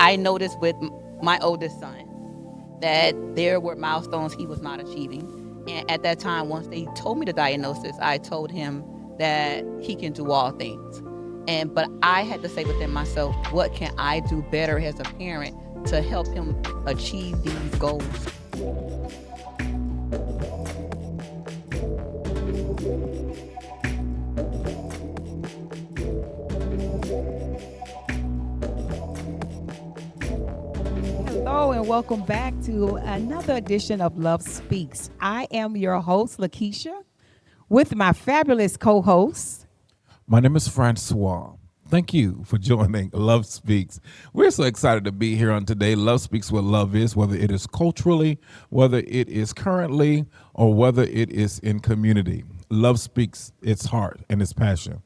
I noticed with my oldest son that there were milestones he was not achieving. And at that time, once they told me the diagnosis, I told him that he can do all things. But I had to say within myself, what can I do better as a parent to help him achieve these goals? Hello, and welcome back to another edition of Love Speaks. I am your host, Lakeisha, with my fabulous co host. My name is Francois. Thank you for joining Love Speaks. We're so excited to be here on today. Love Speaks what love is, whether it is culturally, whether it is currently, or whether it is in community. Love speaks its heart and its passion.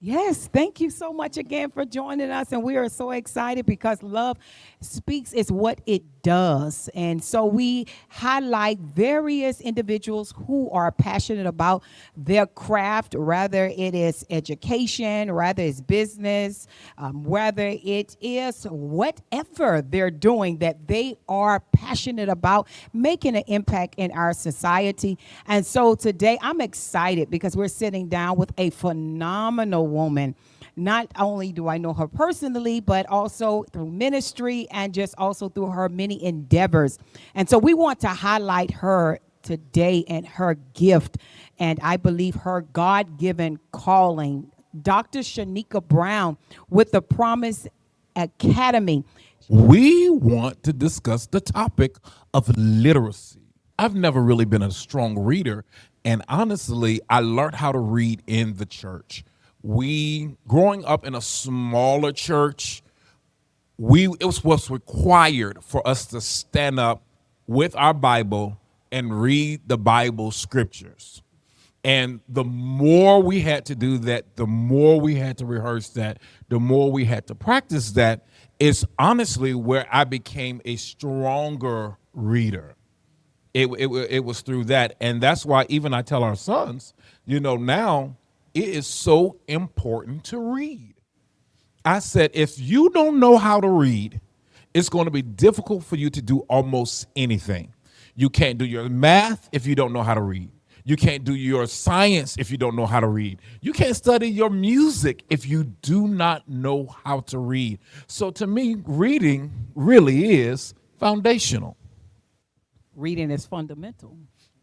Yes, thank you so much again for joining us. And we are so excited because Love Speaks is what it does. And so we highlight various individuals who are passionate about their craft, whether it is education, whether it's business, whether it is whatever they're doing that they are passionate about making an impact in our society. And so today I'm excited because we're sitting down with a phenomenal woman. Not only do I know her personally, but also through ministry and just also through her many endeavors. And so we want to highlight her today and her gift, and I believe her God-given calling. Dr. Sheneka Brown with the Promise Academy. We want to discuss the topic of literacy. I've never really been a strong reader, and honestly, I learned how to read in the church. Growing up in a smaller church, it was what's required for us to stand up with our Bible and read the Bible scriptures. And the more we had to do that, the more we had to rehearse that, the more we had to practice that, is honestly where I became a stronger reader. It was through that. And that's why even I tell our sons, now it is so important to read. I said, if you don't know how to read, it's going to be difficult for you to do almost anything. You can't do your math if you don't know how to read. You can't do your science if you don't know how to read. You can't study your music if you do not know how to read. So to me, reading really is foundational. Reading is fundamental.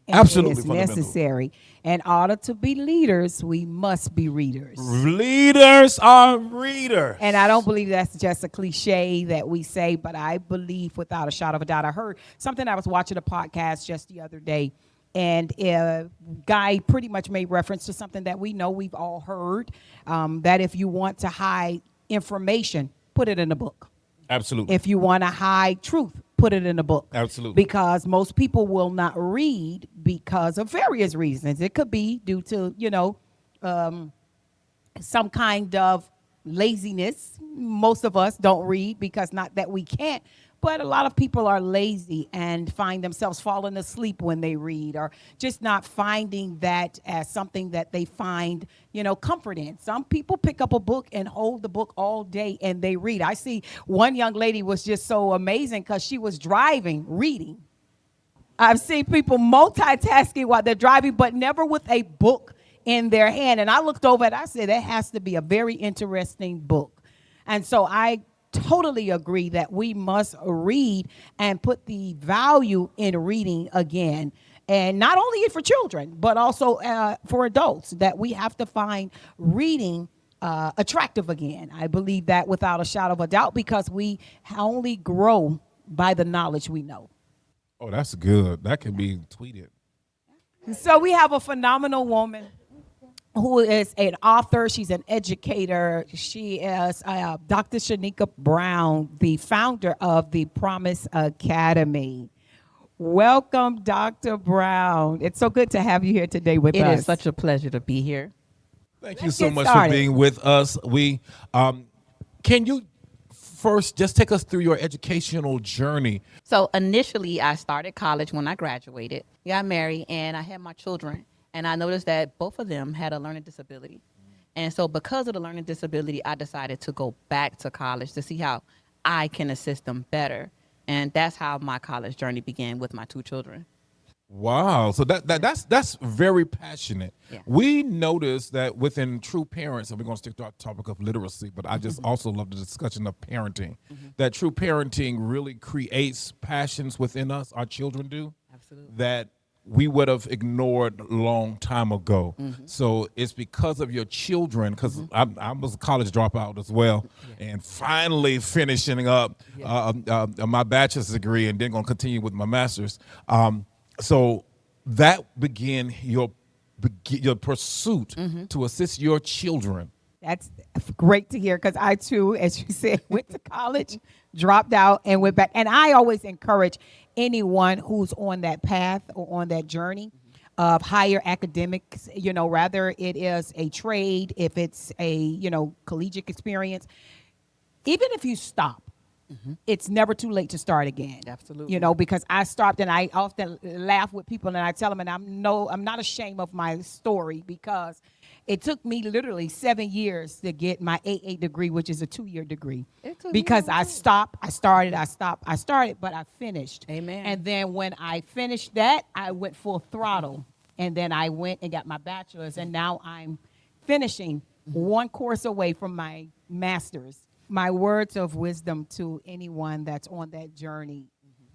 And Absolutely it is fundamental. necessary. In order to be leaders, we must be readers. Leaders are readers. And I don't believe that's just a cliche that we say, but I believe without a shadow of a doubt. I heard something, I was watching a podcast just the other day, and a guy pretty much made reference to something that we know we've all heard, that if you want to hide information, put it in a book. Absolutely. If you want to hide truth, put it in a book. Absolutely. Because most people will not read because of various reasons. It could be due to, some kind of laziness. Most of us don't read because not that we can't, but a lot of people are lazy and find themselves falling asleep when they read, or just not finding that as something that they find, comfort in. Some people pick up a book and hold the book all day and they read. I see one young lady was just so amazing because she was driving, reading. I've seen people multitasking while they're driving, but never with a book in their hand. And I looked over and I said, that has to be a very interesting book. And so I totally agree that we must read and put the value in reading again. And not only for children, but also for adults, that we have to find reading attractive again. I believe that without a shadow of a doubt, because we only grow by the knowledge we know. Oh, that's good. That can be tweeted. So we have a phenomenal woman who is an author. She's an educator. She is Dr. Sheneka Brown, the founder of the Promise Academy. Welcome, Dr. Brown. It's so good to have you here today with us. It is such a pleasure to be here. Thank you Let's so get much started. for being with us. Can you first just take us through your educational journey? So initially, I started college when I graduated, got married, and I had my children. And I noticed that both of them had a learning disability. And so because of the learning disability, I decided to go back to college to see how I can assist them better. And that's how my college journey began with my two children. Wow. So that's very passionate. Yeah. We notice that within true parents, and we're going to stick to our topic of literacy, but I just also love the discussion of parenting, that true parenting really creates passions within us, our children do, Absolutely. that we would have ignored a long time ago. So it's because of your children, because I was a college dropout as well, and finally finishing up my bachelor's degree and then going to continue with my master's. So that began your pursuit to assist your children. That's great to hear because I too, as you said, went to college, dropped out, and went back. And I always encourage anyone who's on that path or on that journey of higher academics, rather it is a trade, if it's a, collegiate experience, even if you stop, it's never too late to start again. Absolutely. Because I stopped, and I often laugh with people and I tell them, and I'm not ashamed of my story, because it took me literally 7 years to get my AA degree, which is a 2-year degree. Because I stopped, I started, I stopped, I started, but I finished. Amen. And then when I finished that, I went full throttle. And then I went and got my bachelor's, and now I'm finishing one course away from my master's. My words of wisdom to anyone that's on that journey,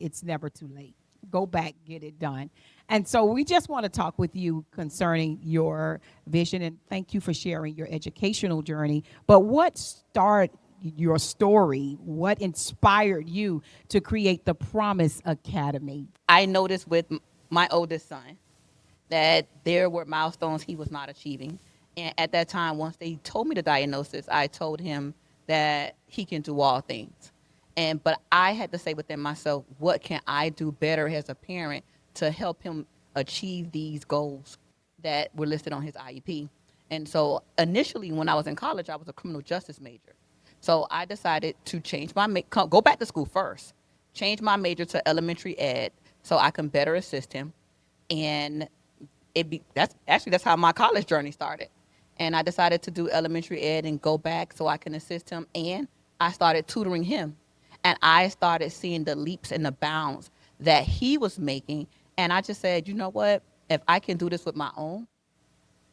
it's never too late. Go back, get it done. And so we just want to talk with you concerning your vision, and thank you for sharing your educational journey. But what started your story? What inspired you to create the Promise Academy? I noticed with my oldest son that there were milestones he was not achieving. And at that time, once they told me the diagnosis, I told him that he can do all things. But I had to say within myself, what can I do better as a parent to help him achieve these goals that were listed on his IEP? And so initially, when I was in college, I was a criminal justice major. So I decided to change go back to school first, change my major to elementary ed so I can better assist him. And that's how my college journey started. And I decided to do elementary ed and go back so I can assist him. And I started tutoring him. And I started seeing the leaps and the bounds that he was making. And I just said, you know what? If I can do this with my own,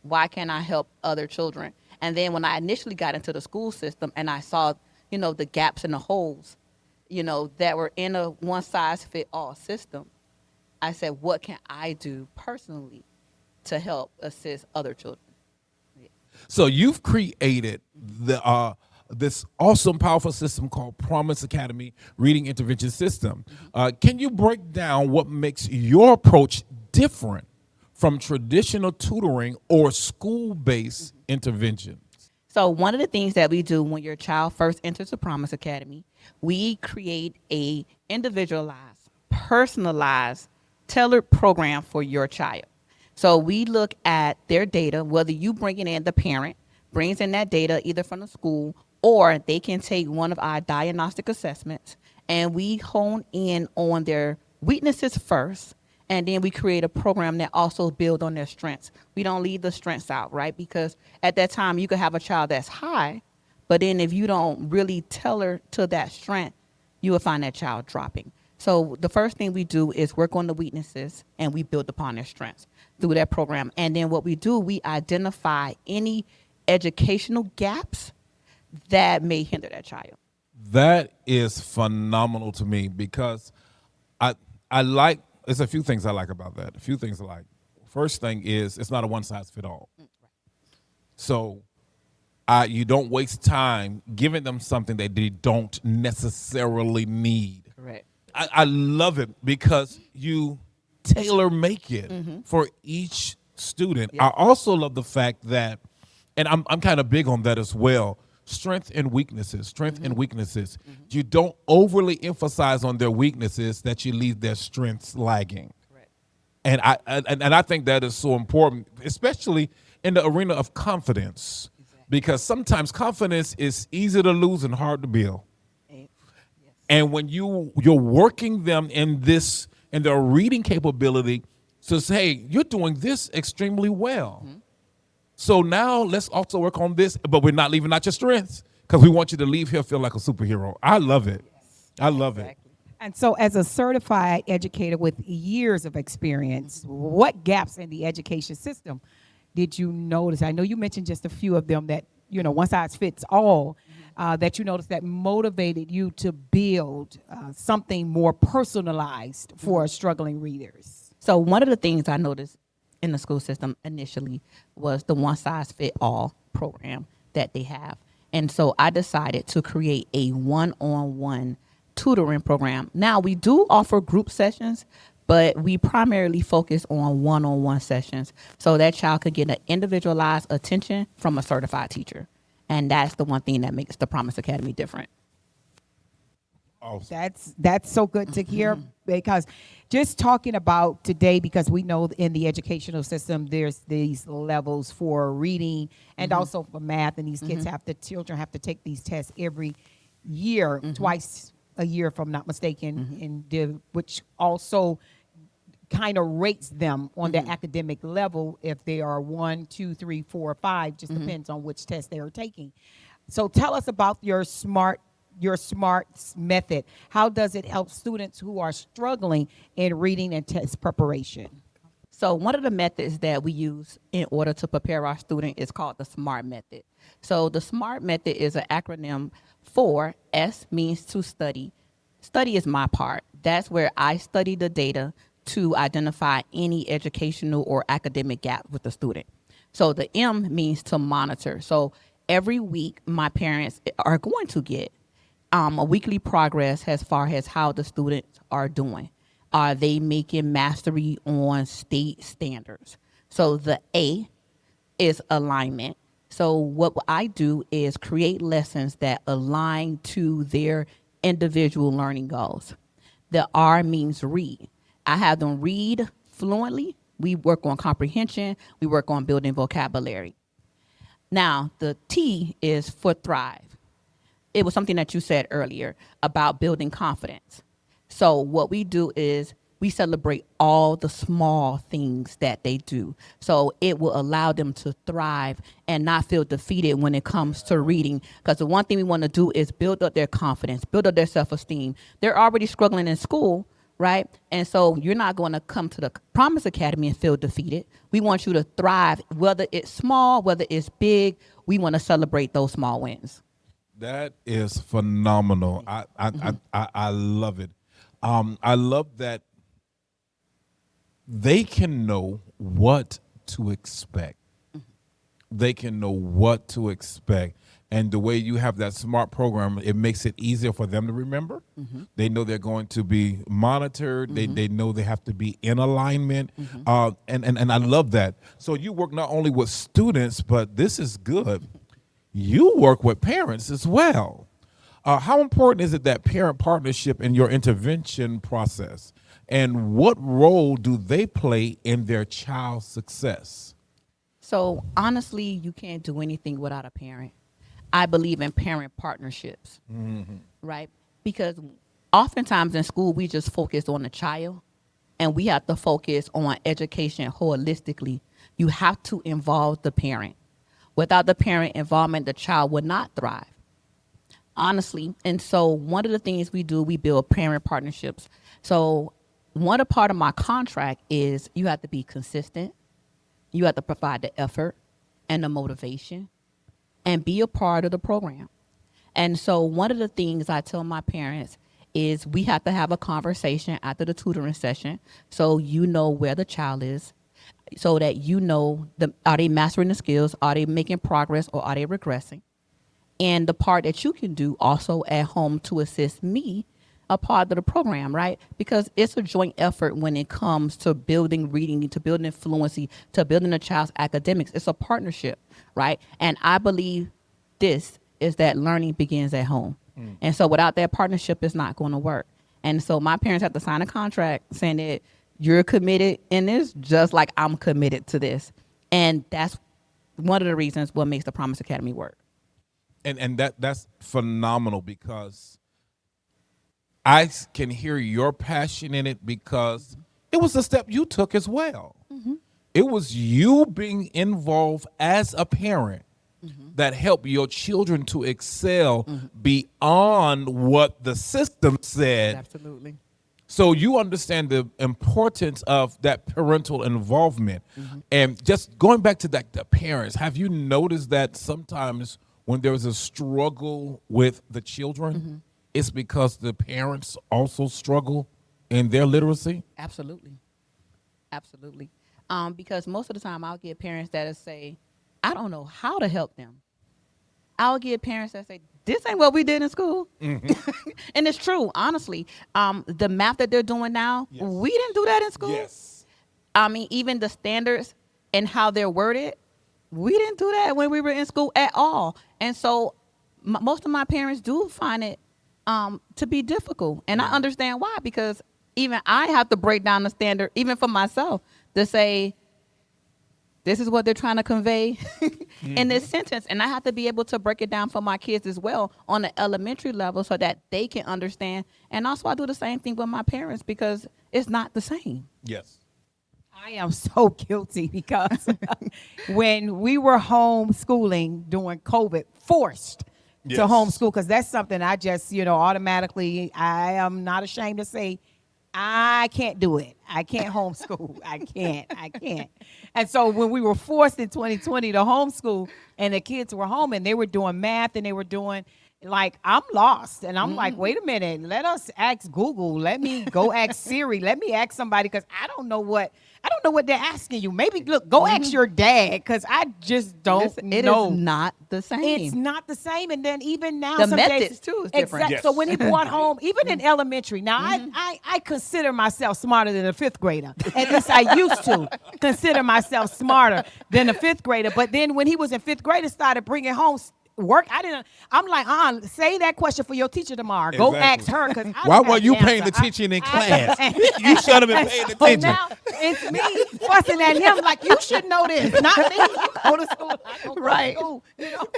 why can't I help other children? And then when I initially got into the school system and I saw, the gaps and the holes, that were in a one-size-fit-all system, I said, what can I do personally to help assist other children? So you've created this awesome, powerful system called Promise Academy Reading Intervention System. Can you break down what makes your approach different from traditional tutoring or school-based interventions? So one of the things that we do when your child first enters the Promise Academy, we create a individualized, personalized, tailored program for your child. So we look at their data, whether you bringing in the parent, brings in that data either from the school, or they can take one of our diagnostic assessments, and we hone in on their weaknesses first, and then we create a program that also builds on their strengths. We don't leave the strengths out, right? Because at that time, you could have a child that's high, but then if you don't really tailor to that strength, you will find that child dropping. So the first thing we do is work on the weaknesses, and we build upon their strengths through that program. And then what we do, we identify any educational gaps that may hinder that child. That is phenomenal to me, because there's a few things I like about that. A few things I like. First thing is, it's not a one-size-fits-all. So you don't waste time giving them something that they don't necessarily need. Correct. I love it because you tailor make it for each student. Yeah. I also love the fact that, and I'm kind of big on that as well, strength and weaknesses. You don't overly emphasize on their weaknesses that you leave their strengths lagging. Correct. And I think that is so important, especially in the arena of confidence, because sometimes confidence is easy to lose and hard to build. And when you're working them in their reading capability, to say, hey, you're doing this extremely well. So now let's also work on this, but we're not leaving out your strengths, because we want you to leave here feel like a superhero. I love it. I love it. Exactly. And so, as a certified educator with years of experience, what gaps in the education system did you notice? I know you mentioned just a few of them that, one size fits all, that you noticed that motivated you to build something more personalized for struggling readers. So one of the things I noticed in the school system initially was the one size fit all program that they have. And so I decided to create a one-on-one tutoring program. Now we do offer group sessions, but we primarily focus on one-on-one sessions so that child could get an individualized attention from a certified teacher. And that's the one thing that makes the Promise Academy different. Awesome. That's so good to hear, because just talking about today, because we know in the educational system there's these levels for reading and also for math, and these kids children have to take these tests every year, twice a year if I'm not mistaken, which also kind of rates them on their academic level if they are 1, 2, 3, 4, 5, just depends on which test they are taking. So tell us about your SMART method. How does it help students who are struggling in reading and test preparation? So one of the methods that we use in order to prepare our student is called the SMART method. So the SMART method is an acronym for S means to study. Study is my part. That's where I study the data to identify any educational or academic gap with the student. So the M means to monitor. So every week my parents are going to get a weekly progress as far as how the students are doing. Are they making mastery on state standards? So the A is alignment. So what I do is create lessons that align to their individual learning goals. The R means read. I have them read fluently. We work on comprehension. We work on building vocabulary. Now, the T is for thrive. It was something that you said earlier about building confidence. So what we do is we celebrate all the small things that they do. So it will allow them to thrive and not feel defeated when it comes to reading. Because the one thing we want to do is build up their confidence, build up their self-esteem. They're already struggling in school, right? And so you're not going to come to the Promise Academy and feel defeated. We want you to thrive, whether it's small, whether it's big. We want to celebrate those small wins. That is phenomenal. I love it. I love that they can know what to expect. They can know what to expect. And the way you have that SMART program, it makes it easier for them to remember. They know they're going to be monitored. They know they have to be in alignment. And I love that. So you work not only with students, but this is good. You work with parents as well. How important is it that parent partnership in your intervention process? And what role do they play in their child's success? So honestly, you can't do anything without a parent. I believe in parent partnerships, right? Because oftentimes in school, we just focus on the child, and we have to focus on education holistically. You have to involve the parent. Without the parent involvement, the child would not thrive, honestly. And so one of the things we do, we build parent partnerships. So one part of my contract is you have to be consistent. You have to provide the effort and the motivation and be a part of the program. And so one of the things I tell my parents is we have to have a conversation after the tutoring session so you know where the child is, so that you know, are they mastering the skills, are they making progress, or are they regressing? And the part that you can do also at home to assist me, a part of the program, right? Because it's a joint effort when it comes to building reading, to building fluency, to building a child's academics. It's a partnership, right? And I believe this is that learning begins at home. And so without that partnership, it's not going to work. And so my parents have to sign a contract saying that you're committed in this, just like I'm committed to this. And that's one of the reasons what makes the Promise Academy work. And that's phenomenal, because I can hear your passion in it, because it was a step you took as well. It was you being involved as a parent that help your children to excel beyond what the system said. Absolutely. So you understand the importance of that parental involvement. And just going back to that, the parents, have you noticed that sometimes when there's a struggle with the children, it's because the parents also struggle in their literacy? Absolutely. Absolutely. Because most of the time I'll get parents that say, I don't know how to help them. I'll get parents that say, this ain't what we did in school. And it's true, honestly. The math that they're doing now, we didn't do that in school. Yes. I mean, even the standards and how they're worded, we didn't do that when we were in school at all. And so most of my parents do find it to be difficult. And I understand why, because even I have to break down the standard, even for myself, to say, this is what they're trying to convey in this sentence. And I have to be able to break it down for my kids as well on the elementary level so that they can understand. And also I do the same thing with my parents because it's not the same. Yes. I am so guilty because when we were homeschooling during COVID, forced to homeschool, because that's something I just, automatically, I am not ashamed to say, I can't do it. I can't homeschool. I can't. And so when we were forced in 2020 to homeschool and the kids were home and they were doing math and they were doing, like, I'm lost. And I'm like, wait a minute, let us ask Google. Let me go ask Siri. Let me ask somebody because I don't know what they're asking you. Maybe, look, go ask your dad because I just don't know. It is not the same. It's not the same. And then even now, The some methods, days, too, is different. Exactly. Yes. So when he brought home, even in elementary, now I consider myself smarter than a fifth grader. At least I used to consider myself smarter than a fifth grader. But then when he was in fifth grade and started bringing home work, I'm like, say that question for your teacher tomorrow. Go ask her. Because Why weren't you paying attention in class? You should have been paying So attention. now it's me fussing at him like, you should know this, not me. You go to school, I don't go Right. to school.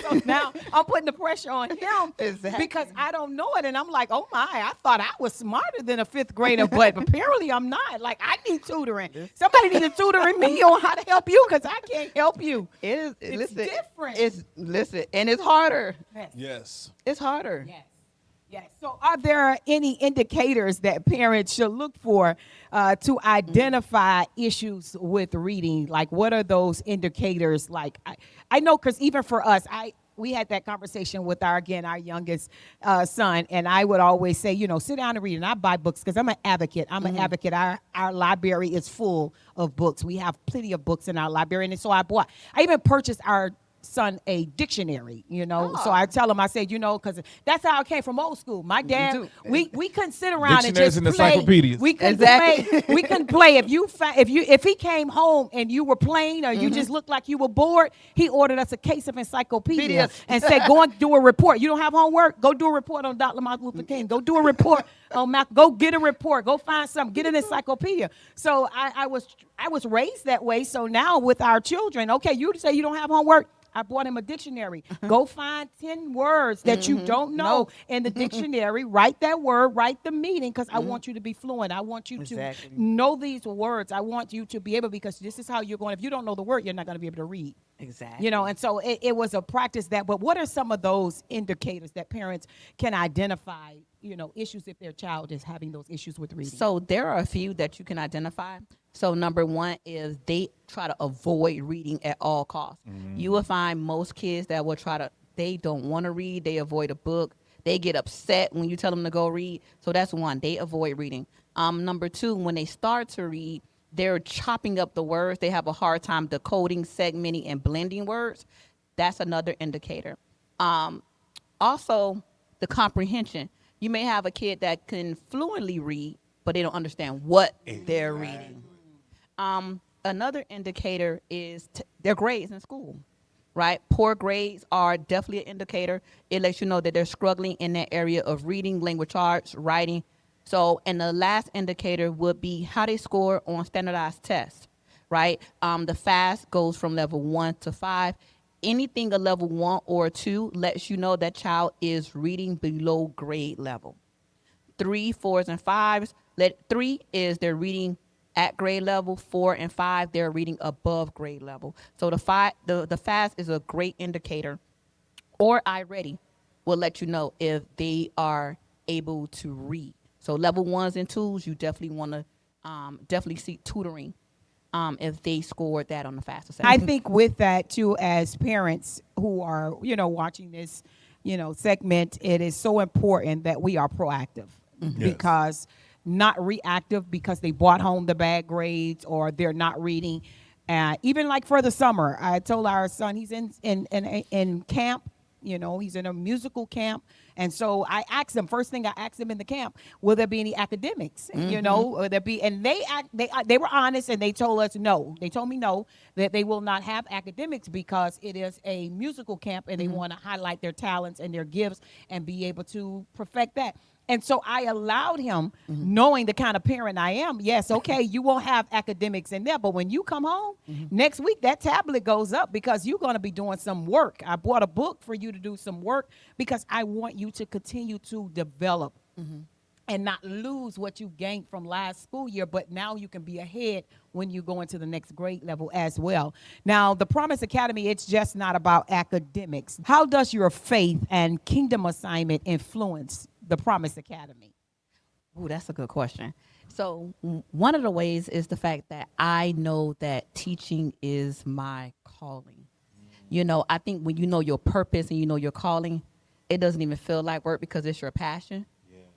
So now I'm putting the pressure on him Exactly. because I don't know it. And I'm like, oh my, I thought I was smarter than a fifth grader, but apparently I'm not. Like, I need tutoring. Somebody needs to tutoring me on how to help you because I can't help you. It's different. And it's harder. Yes. It's harder. Yes. So are there any indicators that parents should look for to identify issues with reading? Like, what are those indicators? Like, I know, because even for us, we had that conversation with our youngest son, and I would always say, sit down and read. And I buy books because I'm an advocate. An advocate. Our library is full of books. We have plenty of books in our library. And so I even purchased our son a dictionary, So I tell him, I said, because that's how I came from old school. My dad, we couldn't sit around and Dictionaries just and play. encyclopedias. We couldn't Exactly. play. We couldn't play. If he came home and you were playing or you just looked like you were bored, he ordered us a case of encyclopedia and said, go and do a report. You don't have homework? Go do a report on Dr. Martin Luther King. Go do a report on Malcolm. Go get a report. Go find something. Get an encyclopedia. So I was raised that way. So now with our children, okay, you say you don't have homework. I bought him a dictionary. Go find 10 words that you don't know in the dictionary. Write that word, write the meaning, because I want you to be fluent. I want you to know these words. I want you to be able, because this is how you're going. If you don't know the word, you're not going to be able to read. Exactly. And so it was a practice but what are some of those indicators that parents can identify, issues if their child is having those issues with reading? So there are a few that you can identify. So number one is they try to avoid reading at all costs. You will find most kids that will they don't want to read. They avoid a book. They get upset when you tell them to go read. So that's one, they avoid reading. Number two, when they start to read, they're chopping up the words. They have a hard time decoding, segmenting, and blending words. That's another indicator. Also, the comprehension. You may have a kid that can fluently read, but they don't understand what they're reading. Another indicator is their grades in school, right? Poor grades are definitely an indicator. It lets you know that they're struggling in that area of reading, language arts, writing. So, and the last indicator would be how they score on standardized tests, right? The FAST goes from level 1 to 5. Anything a level 1 or 2 lets you know that child is reading below grade level. 3, 4s, and 5s. 3 is they're reading at grade level. 4 and 5, they're reading above grade level. So the fast is a great indicator, or iReady will let you know if they are able to read. So level 1s and 2s, you definitely want to definitely seek tutoring if they scored that on the fast I assessment. think with that too, as parents who are, watching this, segment, it is so important that we are proactive Yes. because not reactive because they brought home the bad grades or they're not reading. Even like for the summer, I told our son he's in camp. He's in a musical camp, and so I asked him. First thing I asked him in the camp, will there be any academics? Will there be? And they were honest, and they told us no. They told me no, that they will not have academics because it is a musical camp, and they want to highlight their talents and their gifts and be able to perfect that. And so I allowed him, knowing the kind of parent I am. Yes, okay, you won't have academics in there, but when you come home next week, that tablet goes up because you're going to be doing some work. I bought a book for you to do some work because I want you to continue to develop and not lose what you gained from last school year, but now you can be ahead when you go into the next grade level as well. Now, the Promise Academy, it's just not about academics. How does your faith and kingdom assignment influence the Promise Academy? Ooh, that's a good question. So one of the ways is the fact that I know that teaching is my calling. I think when you know your purpose and you know your calling, it doesn't even feel like work because it's your passion.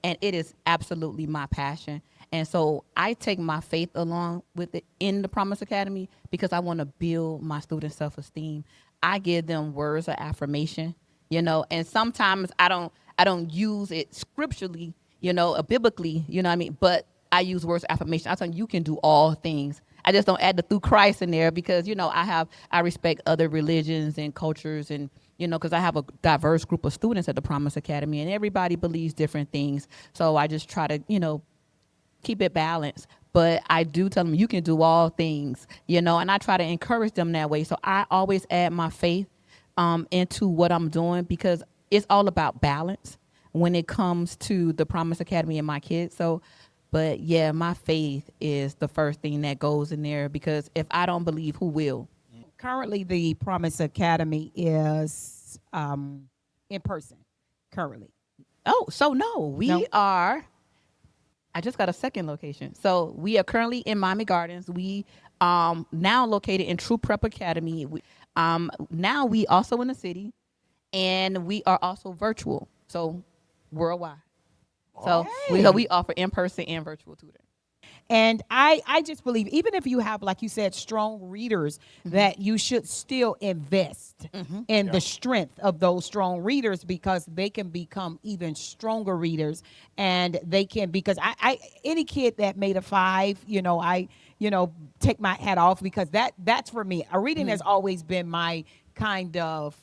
And it is absolutely my passion. And so I take my faith along with it in the Promise Academy because I want to build my students' self-esteem. I give them words of affirmation, and sometimes I don't use it scripturally, biblically, you know what I mean? But I use words of affirmation. I tell them you can do all things. I just don't add the through Christ in there because, I respect other religions and cultures and, because I have a diverse group of students at the Promise Academy and everybody believes different things. So I just try to, keep it balanced. But I do tell them you can do all things, and I try to encourage them that way. So I always add my faith into what I'm doing because it's all about balance when it comes to the Promise Academy and my kids. So, but yeah, my faith is the first thing that goes in there because if I don't believe, who will? Currently, the Promise Academy is in person. Currently, Oh, so no, no. we are. I just got a second location. So we are currently in Miami Gardens. We now located in True Prep Academy. Now we also in the city, and we are also virtual. So worldwide. So we offer in person and virtual tutoring. And I just believe, even if you have, like you said, strong readers, that you should still invest in the strength of those strong readers because they can become even stronger readers. And they can, because I any kid that made a 5, I, take my hat off because that's for me. A reading has always been my kind of,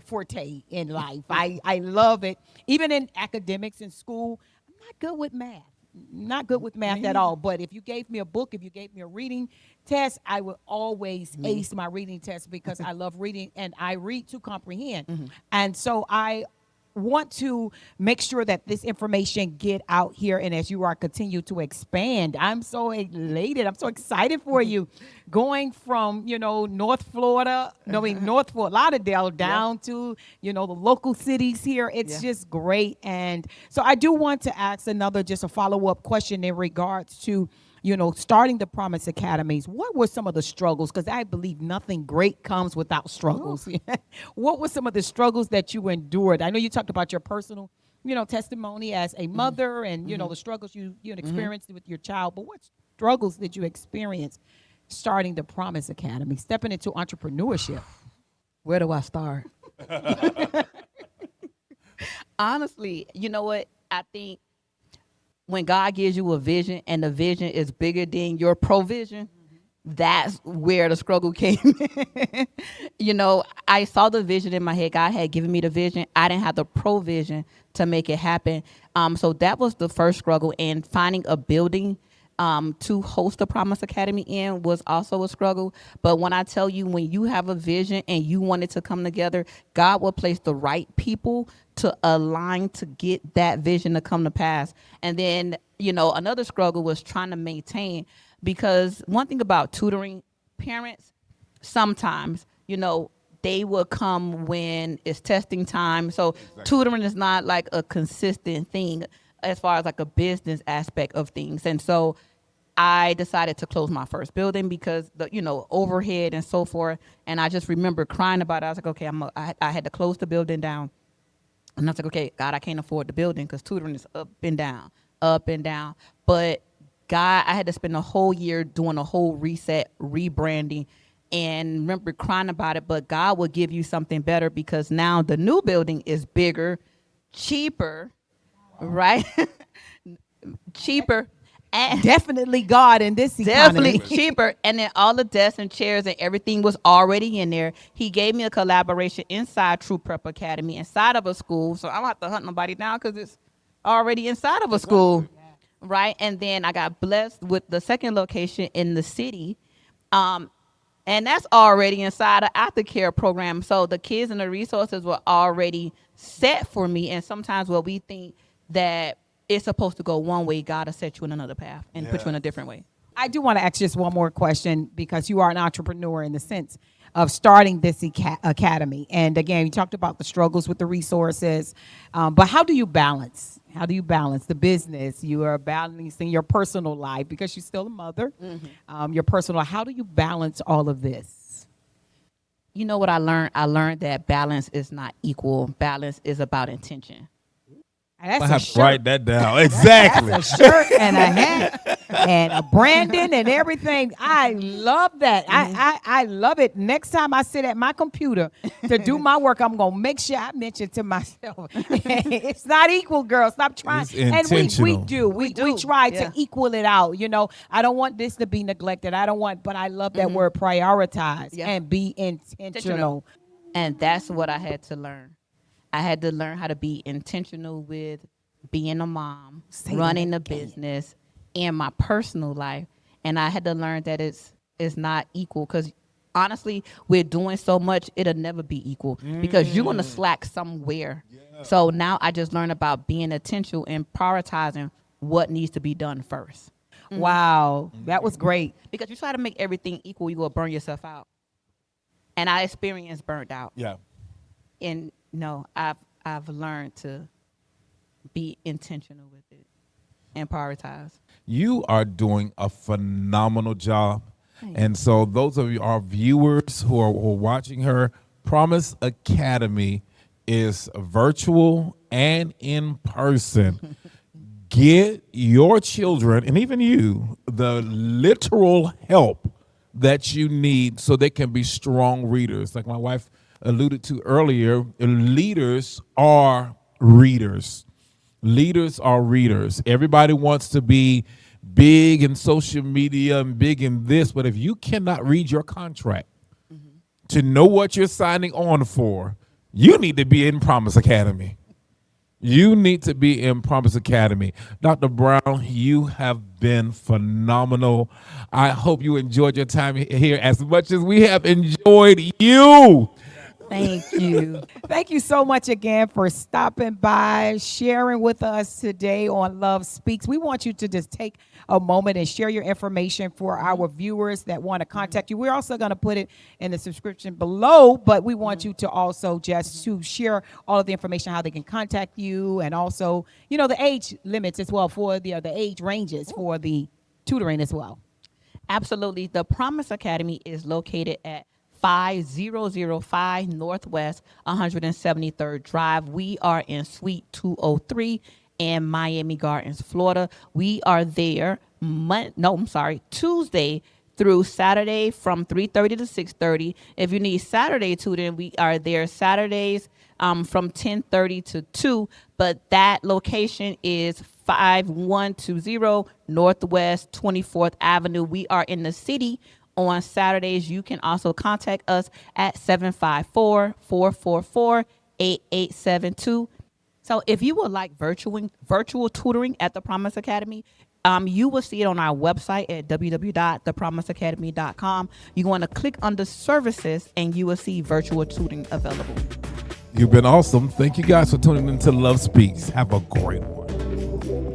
forte in life. I love it. Even in academics in school, I'm not good with math. Not good with math at all. But if you gave me a book, if you gave me a reading test, I would always ace my reading test because I love reading and I read to comprehend. And so I want to make sure that this information get out here, and as you are continue to expand, I'm so elated, I'm so excited for you, going from North Florida, no, I mean North Fort Lauderdale down to the local cities here. It's just great. And so I do want to ask another, just a follow-up question in regards to starting the Promise Academies. What were some of the struggles? Because I believe nothing great comes without struggles. What were some of the struggles that you endured? I know you talked about your personal, testimony as a mother and, the struggles you experienced with your child. But what struggles did you experience starting the Promise Academy, stepping into entrepreneurship? Where do I start? Honestly, you know what? I think when God gives you a vision and the vision is bigger than your provision, that's where the struggle came. I saw the vision in my head. God had given me the vision. I didn't have the provision to make it happen. So that was the first struggle. And finding a building to host the Promise Academy in was also a struggle. But when I tell you, when you have a vision and you want it to come together, God will place the right people to align to get that vision to come to pass. And then, another struggle was trying to maintain because one thing about tutoring, parents sometimes, they will come when it's testing time. So tutoring is not like a consistent thing as far as like a business aspect of things. And so I decided to close my first building because the overhead and so forth. And I just remember crying about it. I was like, okay, I had to close the building down. And I was like, okay, God, I can't afford the building because tutoring is up and down, up and down. But God, I had to spend a whole year doing a whole reset, rebranding, and remember crying about it. But God will give you something better because now the new building is bigger, cheaper, right? Cheaper. And Definitely God in this economy. definitely cheaper. And then all the desks and chairs and everything was already in there. He gave me a collaboration inside True Prep Academy, inside of a school. So I don't have to hunt nobody down because it's already inside of a school. Right. And then I got blessed with the second location in the city. And that's already inside an aftercare program. So the kids and the resources were already set for me. And sometimes what we think that it's supposed to go one way, God will set you in another path and put you in a different way. I do want to ask just one more question because you are an entrepreneur in the sense of starting this academy. And again, you talked about the struggles with the resources, but how do you balance? How do you balance the business? You are balancing your personal life because you're still a mother. Your personal. How do you balance all of this? You know what I learned? I learned that balance is not equal. Balance is about intention. That's I a have to shirt. write that down. Exactly. A shirt and a hat and a branding and everything. I love that. I love it. Next time I sit at my computer to do my work, I'm gonna make sure I mention to myself, it's not equal, girl. Stop trying. It's And we intentional. do. We try to equal it out. I don't want this to be neglected. But I love that word prioritize and be intentional. And that's what I had to learn. I had to learn how to be intentional with being a mom, running a business, and my personal life. And I had to learn that it's not equal because honestly, we're doing so much, it'll never be equal because you're going to slack somewhere. Yeah. So now I just learned about being intentional and prioritizing what needs to be done first. Wow, that was great. Because you try to make everything equal, you will burn yourself out. And I experienced burnt out. Yeah. And no, I've learned to be intentional with it and prioritize. You are doing a phenomenal job. And so those of you, our viewers who are watching her, Promise Academy is virtual and in person. Get your children, and even you, the literal help that you need so they can be strong readers. Like my wife alluded to earlier, leaders are readers. Leaders are readers. Everybody wants to be big in social media and big in this, but if you cannot read your contract to know what you're signing on for, you need to be in Promise Academy. You need to be in Promise Academy. Dr. Brown, you have been phenomenal. I hope you enjoyed your time here as much as we have enjoyed you. Thank you. Thank you so much again for stopping by, sharing with us today on Love Speaks. We want you to just take a moment and share your information for our viewers that want to contact you. We're also going to put it in the subscription below, but we want you to also just to share all of the information, how they can contact you, and also, the age limits as well for the age ranges for the tutoring as well. Absolutely. The Promise Academy is located at 5005 Northwest 173rd Drive. We are in Suite 203 in Miami Gardens, Florida. We are there Tuesday through Saturday from 3:30 to 6:30. If you need Saturday tutoring, we are there Saturdays from 10:30 to 2. But that location is 5120 Northwest 24th Avenue. We are in the city on Saturdays. You can also contact us at 754-444-8872. So if you would like virtual tutoring at the Promise Academy, you will see it on our website at www.thepromiseacademy.com. You're going to click under services and you will see virtual tutoring available. You've been awesome. Thank you guys for tuning in to Love Speaks. Have a great one.